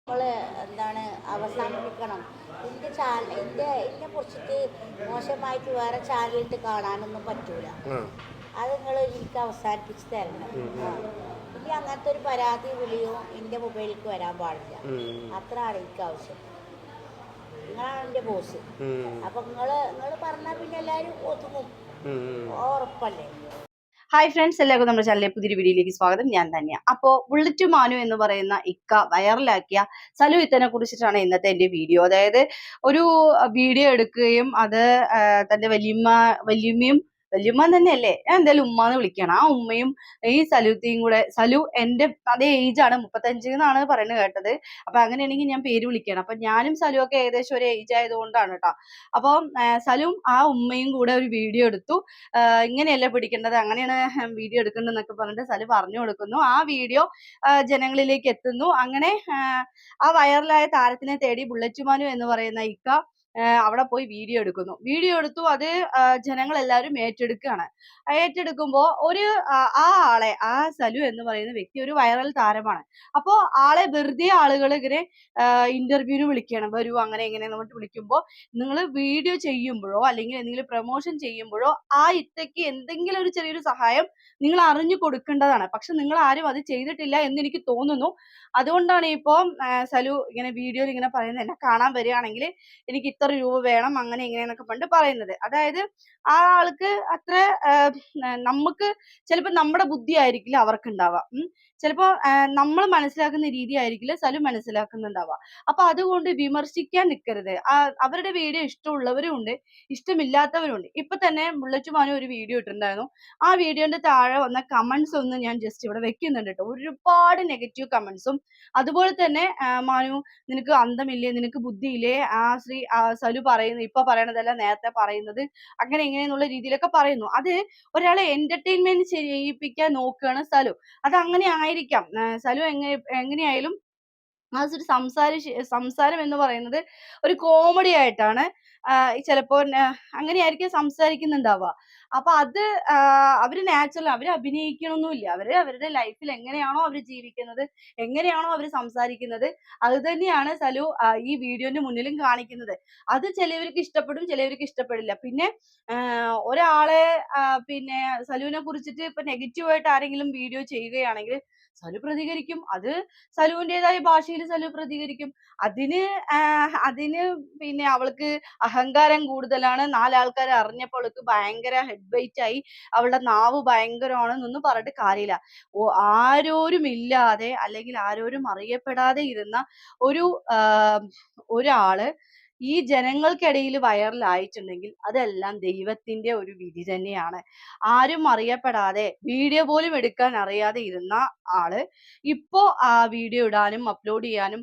നമ്മള് എന്താണ് അവസാനിപ്പിക്കണം. എന്നെ കുറിച്ചിട്ട് മോശമായിട്ട് വേറെ ചാനലിട്ട് കാണാനൊന്നും പറ്റൂല. ആ. അത് നിങ്ങൾ എനിക്ക് അവസാനിപ്പിച്ച് തരണം. ഉം, ആ ഉം, ഇനി അങ്ങനത്തെ ഒരു പരാതി വിളിയോ എൻ്റെ മൊബൈലിലേക്ക് വരാൻ പാടില്ല. ഉം, അത്രയാണ് എനിക്ക് ആവശ്യം. നിങ്ങളാണ് എൻ്റെ ബോസ്. ഉം, അപ്പം നിങ്ങൾ പറഞ്ഞാൽ പിന്നെ എല്ലാവരും ഒതുങ്ങും. ഉം. ഉറപ്പല്ലേ? ഹായ് ഫ്രണ്ട്സ്, എല്ലാവർക്കും നമ്മുടെ ചാനലിലെ പുതിയൊരു വീഡിയോയിലേക്ക് സ്വാഗതം. ഞാൻ തന്നെയാണ്. അപ്പോൾ ബുള്ളറ്റ് മാനു എന്ന് പറയുന്ന ഇക്ക വൈറലാക്കിയ സലു ഇത്തനെ കുറിച്ചിട്ടാണ് ഇന്നത്തെ എൻ്റെ വീഡിയോ. അതായത് ഒരു വീഡിയോ എടുക്കുകയും അത് തന്റെ വല്യമ്മയും വല്യമ്മ തന്നെയല്ലേ, ഞാൻ എന്തായാലും ഉമ്മാന്ന് വിളിക്കണം. ആ ഉമ്മയും ഈ സലുത്തിയും കൂടെ, സലു എൻ്റെ അതേ ഏജാണ്, 35 എന്നാണ് പറയുന്നത് കേട്ടത്. അപ്പൊ അങ്ങനെയാണെങ്കിൽ ഞാൻ പേര് വിളിക്കണം. അപ്പൊ ഞാനും സലു ഒക്കെ ഏകദേശം ഒരു ഏജ് ആയതുകൊണ്ടാണ് കേട്ടോ. അപ്പം സലുവും ആ ഉമ്മയും കൂടെ ഒരു വീഡിയോ എടുത്തു. ഇങ്ങനെയല്ല പിടിക്കേണ്ടത്, അങ്ങനെയാണ് വീഡിയോ എടുക്കേണ്ടതെന്നൊക്കെ പറഞ്ഞിട്ട് സലു പറഞ്ഞു കൊടുക്കുന്നു. ആ വീഡിയോ ജനങ്ങളിലേക്ക് എത്തുന്നു. അങ്ങനെ ആ വൈറലായ താരത്തിനെ തേടി ബുള്ളറ്റ് മാനു എന്ന് പറയുന്ന ഇക്ക അവിടെ പോയി വീഡിയോ എടുക്കുന്നു. വീഡിയോ എടുത്തു. അത് ജനങ്ങൾ എല്ലാവരും ഏറ്റെടുക്കുകയാണ്. ഏറ്റെടുക്കുമ്പോ ആ ആളെ, ആ സലു എന്ന് പറയുന്ന വ്യക്തി ഒരു വൈറൽ താരമാണ്. അപ്പോ ആളെ വെറുതെ ആളുകൾ ഇങ്ങനെ ഇന്റർവ്യൂവിന് വിളിക്കണം, വരൂ അങ്ങനെ ഇങ്ങനെ എന്നിട്ട് വിളിക്കുമ്പോൾ നിങ്ങൾ വീഡിയോ ചെയ്യുമ്പോഴോ അല്ലെങ്കിൽ എന്തെങ്കിലും പ്രൊമോഷൻ ചെയ്യുമ്പോഴോ ആ ഇത്തയ്ക്ക് എന്തെങ്കിലും ഒരു ചെറിയൊരു സഹായം നിങ്ങൾ അറിഞ്ഞു കൊടുക്കേണ്ടതാണ്. പക്ഷെ നിങ്ങൾ ആരും അത് ചെയ്തിട്ടില്ല എന്ന് എനിക്ക് തോന്നുന്നു. അതുകൊണ്ടാണ് ഇപ്പോൾ സലു ഇങ്ങനെ വീഡിയോയിൽ ഇങ്ങനെ പറയുന്നത്, എന്നെ കാണാൻ വരികയാണെങ്കിൽ എനിക്ക് ഇത്ര രൂപ വേണം, അങ്ങനെ ഇങ്ങനെയെന്നൊക്കെ പണ്ട് പറയുന്നത്. അതായത് ആ ആൾക്ക് അത്ര നമുക്ക് ചിലപ്പോൾ നമ്മുടെ ബുദ്ധി ആയിരിക്കില്ല അവർക്ക് ഉണ്ടാവുക. ചിലപ്പോൾ നമ്മൾ മനസ്സിലാക്കുന്ന രീതി ആയിരിക്കില്ല സലു മനസ്സിലാക്കുന്നുണ്ടാവുക. അപ്പൊ അതുകൊണ്ട് വിമർശിക്കാൻ നിൽക്കരുത്. അവരുടെ വീഡിയോ ഇഷ്ടമുള്ളവരും ഉണ്ട്, ഇഷ്ടമില്ലാത്തവരുണ്ട്. ഇപ്പൊ തന്നെ ബുള്ളറ്റ് മാനു ഒരു വീഡിയോ ഇട്ടിട്ടുണ്ടായിരുന്നു. ആ വീഡിയോന്റെ താഴെ വന്ന കമന്റ്സ് ഒന്ന് ഞാൻ ജസ്റ്റ് ഇവിടെ വെക്കുന്നുണ്ട് കേട്ടോ. ഒരുപാട് നെഗറ്റീവ് കമന്റ്സും, അതുപോലെ തന്നെ മാനു നിനക്ക് അന്തമില്ലേ, നിനക്ക് ബുദ്ധിയില്ലേ, സലു പറയുന്നു ഇപ്പൊ പറയണതല്ല നേരത്തെ പറയുന്നത്, അങ്ങനെ ഇങ്ങനെയെന്നുള്ള രീതിയിലൊക്കെ പറയുന്നു. അത് ഒരാളെ എന്റർടൈൻമെന്റ് ചെയ്യിപ്പിക്കാൻ നോക്കുകയാണ് സലു. അത് അങ്ങനെ ആയിരിക്കാം. സലു എങ്ങനെയായാലും ആ ഒരു സംസാരം എന്ന് പറയുന്നത് ഒരു കോമഡി ആയിട്ടാണ് ചിലപ്പോൾ അങ്ങനെയായിരിക്കും സംസാരിക്കുന്നുണ്ടാവുക. അപ്പൊ അത് അവര് നാച്ചുറൽ, അവര് അഭിനയിക്കണമൊന്നുമില്ല. അവര് അവരുടെ ലൈഫിൽ എങ്ങനെയാണോ അവര് ജീവിക്കുന്നത്, എങ്ങനെയാണോ അവര് സംസാരിക്കുന്നത്, അത് തന്നെയാണ് സലു ഈ വീഡിയോന്റെ മുന്നിലും കാണിക്കുന്നത്. അത് ചിലവർക്ക് ഇഷ്ടപ്പെടും, ചിലവർക്ക് ഇഷ്ടപ്പെടില്ല. പിന്നെ ഒരാളെ പിന്നെ സലുവിനെ കുറിച്ചിട്ട് ഇപ്പൊ നെഗറ്റീവായിട്ട് ആരെങ്കിലും വീഡിയോ ചെയ്യുകയാണെങ്കിൽ സലു പ്രതികരിക്കും. അത് സലുവിൻ്റെതായ ഭാഷയിൽ സലു പ്രതികരിക്കും. അതിന് അതിന് പിന്നെ അവൾക്ക് അഹങ്കാരം കൂടുതലാണ്, നാലാൾക്കാർ അറിഞ്ഞപ്പോൾ അവൾക്ക് ഭയങ്കര ഹെഡ് വെയിറ്റ് ആയി, അവളുടെ നാവ് ഭയങ്കരമാണെന്നൊന്നും പറഞ്ഞിട്ട് കാര്യമില്ല. ആരോരും ഇല്ലാതെ അല്ലെങ്കിൽ ആരോരും അറിയപ്പെടാതെ ഇരുന്ന ഒരു ഒരാള് ഈ ജനങ്ങൾക്കിടയിൽ വൈറലായിട്ടുണ്ടെങ്കിൽ അതെല്ലാം ദൈവത്തിന്റെ ഒരു വിധി തന്നെയാണ്. ആരും അറിയപ്പെടാതെ വീഡിയോ പോലും എടുക്കാൻ അറിയാതെ ഇരുന്ന ആള് ഇപ്പോ വീഡിയോ ഇടാനും അപ്ലോഡ് ചെയ്യാനും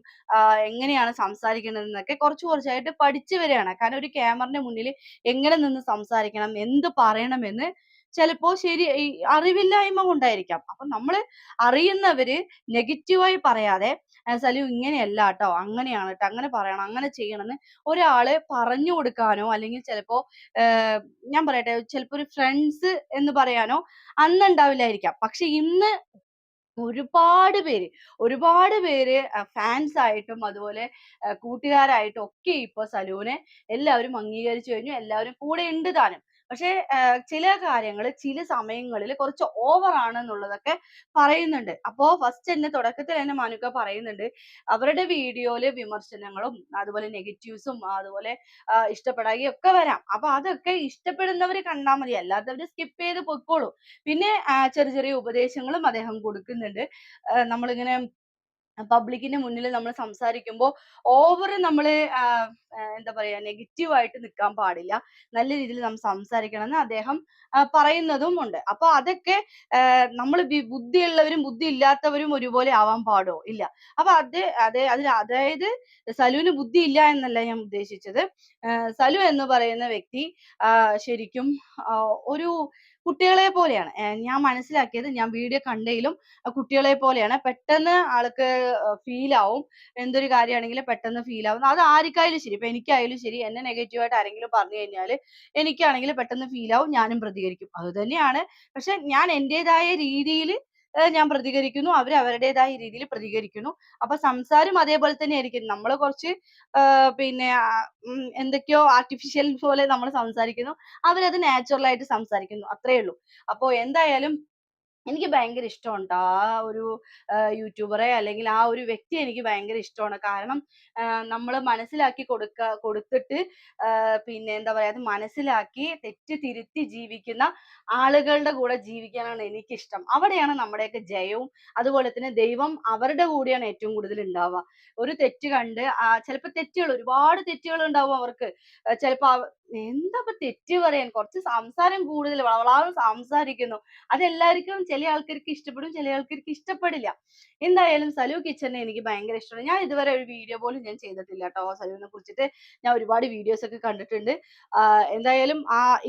എങ്ങനെയാണ് സംസാരിക്കേണ്ടതെന്നൊക്കെ കുറച്ചായിട്ട് പഠിച്ചു വരികയാണ്. കാരണം ഒരു ക്യാമറയുടെ മുന്നിൽ എങ്ങനെ നിന്ന് സംസാരിക്കണം, എന്ത് പറയണമെന്ന് ചിലപ്പോ ഈ അറിവില്ലായ്മ കൊണ്ടായിരിക്കാം. അപ്പൊ നമ്മള് അറിയുന്നവര് നെഗറ്റീവായി പറയാതെ സലു ഇങ്ങനെയല്ല കേട്ടോ, അങ്ങനെയാണ് കേട്ടോ, അങ്ങനെ പറയണം, അങ്ങനെ ചെയ്യണം എന്ന് ഒരാള് പറഞ്ഞു കൊടുക്കാനോ അല്ലെങ്കിൽ ചിലപ്പോ ഞാൻ പറയട്ടെ, ചിലപ്പോ ഒരു ഫ്രണ്ട്സ് എന്ന് പറയാനോ അന്നുണ്ടാവില്ലായിരിക്കാം. പക്ഷെ ഇന്ന് ഒരുപാട് പേര് ഫാൻസ് ആയിട്ടും അതുപോലെ കൂട്ടുകാരായിട്ടും ഒക്കെ ഇപ്പൊ സലൂനെ എല്ലാവരും അംഗീകരിച്ചു കഴിഞ്ഞു. എല്ലാവരും കൂടെ ഉണ്ട് താനും. പക്ഷെ ചില കാര്യങ്ങൾ ചില സമയങ്ങളിൽ കുറച്ച് ഓവർ ആണെന്നുള്ളതൊക്കെ പറയുന്നുണ്ട്. അപ്പോ ഫസ്റ്റ് തന്നെ തുടക്കത്തിൽ തന്നെ മാനുക്ക പറയുന്നുണ്ട്, അവരുടെ വീഡിയോയില് വിമർശനങ്ങളും അതുപോലെ നെഗറ്റീവ്സും അതുപോലെ ഇഷ്ടപ്പെടാതെയും ഒക്കെ വരാം. അപ്പൊ അതൊക്കെ ഇഷ്ടപ്പെടുന്നവര് കണ്ടാൽ മതി, അല്ലാത്തവര് സ്കിപ്പ് ചെയ്ത് പൊയ്ക്കോളൂ. പിന്നെ ചെറിയ ചെറിയ ഉപദേശങ്ങളും അദ്ദേഹം കൊടുക്കുന്നുണ്ട്. നമ്മളിങ്ങനെ പബ്ലിക്കിന്റെ മുന്നിൽ നമ്മൾ സംസാരിക്കുമ്പോൾ ഓവർ നമ്മൾ എന്താ പറയാ നെഗറ്റീവ് ആയിട്ട് നിൽക്കാൻ പാടില്ല, നല്ല രീതിയിൽ നമ്മൾ സംസാരിക്കണം എന്ന് അദ്ദേഹം പറയുന്നതും ഉണ്ട്. അപ്പൊ അതൊക്കെ നമ്മൾ ബുദ്ധിയുള്ളവരും ബുദ്ധി ഇല്ലാത്തവരും ഒരുപോലെ ആവാൻ പാടോ? ഇല്ല. അപ്പൊ അതായത് സലുവിന് ബുദ്ധി ഇല്ല എന്നല്ല ഞാൻ ഉദ്ദേശിച്ചത്. സലു എന്ന് പറയുന്ന വ്യക്തി ശരിക്കും ഒരു കുട്ടികളെ പോലെയാണ്. ഞാൻ മനസ്സിലാക്കിയത്, ഞാൻ വീഡിയോ കണ്ടതിലും കുട്ടികളെ പോലെയാണ്. പെട്ടെന്ന് ആൾക്ക് ഫീൽ ആവും, എന്തൊരു കാര്യമാണെങ്കിലും പെട്ടെന്ന് ഫീൽ ആവും. അത് ആർക്കായാലും ശരി, ഇപ്പൊ എനിക്കായാലും ശരി, എന്നെ നെഗറ്റീവായിട്ട് ആരെങ്കിലും പറഞ്ഞു കഴിഞ്ഞാൽ എനിക്കാണെങ്കിൽ പെട്ടെന്ന് ഫീൽ ആവും, ഞാനും പ്രതികരിക്കും. അത് തന്നെയാണ്. പക്ഷെ ഞാൻ എൻ്റെതായ രീതിയിൽ ഞാൻ പ്രതികരിക്കുന്നു. അവര് അവരുടേതായ രീതിയിൽ പ്രതികരിക്കുന്നു. അപ്പൊ സംസാരം അതേപോലെ തന്നെ ആയിരിക്കും. നമ്മള് കുറച്ച് പിന്നെ എന്തൊക്കെയോ ആർട്ടിഫിഷ്യൽ പോലെ നമ്മൾ സംസാരിക്കുന്നു. അവരത് നാച്ചുറൽ ആയിട്ട് സംസാരിക്കുന്നു. അത്രേ ഉള്ളൂ. അപ്പൊ എന്തായാലും എനിക്ക് ഭയങ്കര ഇഷ്ടമുണ്ട് ആ ഒരു യൂട്യൂബറെ അല്ലെങ്കിൽ ആ ഒരു വ്യക്തിയെ എനിക്ക് ഭയങ്കര ഇഷ്ടമാണ്. കാരണം നമ്മള് മനസ്സിലാക്കി കൊടുത്തിട്ട് പിന്നെ എന്താ പറയാ, അത് മനസ്സിലാക്കി തെറ്റ് തിരുത്തി ജീവിക്കുന്ന ആളുകളുടെ കൂടെ ജീവിക്കാനാണ് എനിക്കിഷ്ടം. അവിടെയാണ് നമ്മുടെയൊക്കെ ജയവും അതുപോലെ തന്നെ ദൈവം അവരുടെ കൂടെയാണ് ഏറ്റവും കൂടുതൽ ഉണ്ടാവുക. ഒരു തെറ്റ് കണ്ട് ചിലപ്പോ തെറ്റുകൾ ഒരുപാട് തെറ്റുകൾ ഉണ്ടാവും അവർക്ക്. ചിലപ്പോ എന്താ തെറ്റ് പറയാൻ, കുറച്ച് സംസാരം കൂടുതൽ വളവളാന്ന് സംസാരിക്കുന്നു. അതെല്ലാവർക്കും ചില ആൾക്കാർക്ക് ഇഷ്ടപ്പെടും, ചില ആൾക്കാർക്ക് ഇഷ്ടപ്പെടില്ല. എന്തായാലും സലു കിച്ചനെ എനിക്ക് ഭയങ്കര ഇഷ്ടമാണ്. ഞാൻ ഇതുവരെ ഒരു വീഡിയോ പോലും ഞാൻ ചെയ്തിട്ടില്ല ട്ടോ സലുവിനെ കുറിച്ചിട്ട്. ഞാൻ ഒരുപാട് വീഡിയോസ് ഒക്കെ കണ്ടിട്ടുണ്ട്. എന്തായാലും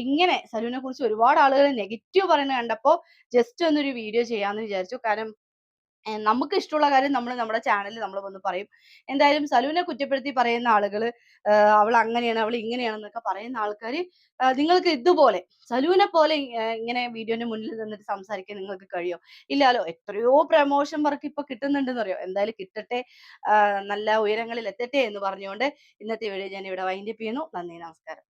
ഇങ്ങനെ സലുവിനെ കുറിച്ച് ഒരുപാട് ആളുകൾ നെഗറ്റീവ് പറയുന്നത് കണ്ടപ്പോ ജസ്റ്റ് ഒന്നൊരു വീഡിയോ ചെയ്യാന്ന് വിചാരിച്ചു. കാരണം നമുക്ക് ഇഷ്ടമുള്ള കാര്യം നമ്മൾ നമ്മുടെ ചാനലിൽ നമ്മൾ വന്ന് പറയും. എന്തായാലും സലുവിനെ കുറ്റപ്പെടുത്തി പറയുന്ന ആളുകള് അവൾ അങ്ങനെയാണ്, അവൾ ഇങ്ങനെയാണെന്നൊക്കെ പറയുന്ന ആൾക്കാര് നിങ്ങൾക്ക് ഇതുപോലെ സലുവിനെ പോലെ ഇങ്ങനെ വീഡിയോന്റെ മുന്നിൽ നിന്നിട്ട് സംസാരിക്കാൻ നിങ്ങൾക്ക് കഴിയോ? ഇല്ലാലോ. എത്രയോ പ്രമോഷൻ വർക്ക് ഇപ്പൊ കിട്ടുന്നുണ്ടെന്ന് അറിയോ? എന്തായാലും കിട്ടട്ടെ. നല്ല ഉയരങ്ങളിൽ എത്തട്ടെ എന്ന് പറഞ്ഞുകൊണ്ട് ഇന്നത്തെ വീഡിയോ ഞാൻ ഇവിടെ വൈൻഡപ്പ് ചെയ്യുന്നു. നന്ദി, നമസ്കാരം.